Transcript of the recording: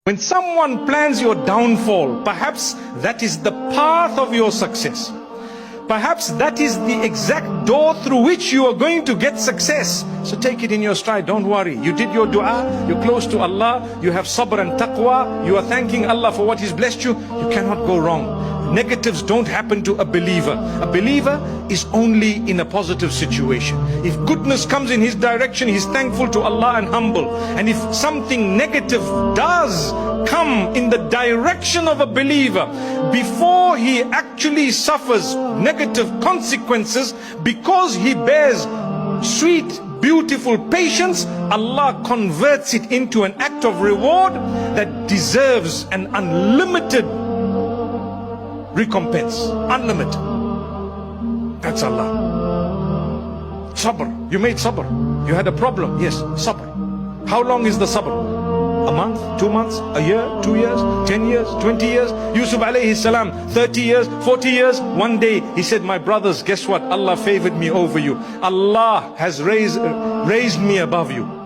When someone plans your downfall, perhaps that is the path of your success. Perhaps that is the exact door through which you are going to get success. So take it in your stride, don't worry. You did your dua, you're close to Allah, you have sabr and taqwa, you are thanking Allah for what He's blessed you. You cannot go wrong. Negatives don't happen to a believer. A believer is only in a positive situation. If goodness comes in his direction, he's thankful to Allah and humble. And if something negative does come in the direction of a believer, before he actually suffers negative consequences, because he bears sweet, beautiful patience, Allah converts it into an act of reward that deserves an unlimited recompense. Unlimited. That's Allah. Sabr. You made sabr. You had a problem. Yes, sabr. How long is the sabr? A month, 2 months, a year, 2 years, 10 years, 20 years? Yusuf alayhi salam, 30 years, 40 years. One day he said, my brothers, guess what? Allah favored me over you. Allah has raised me above you.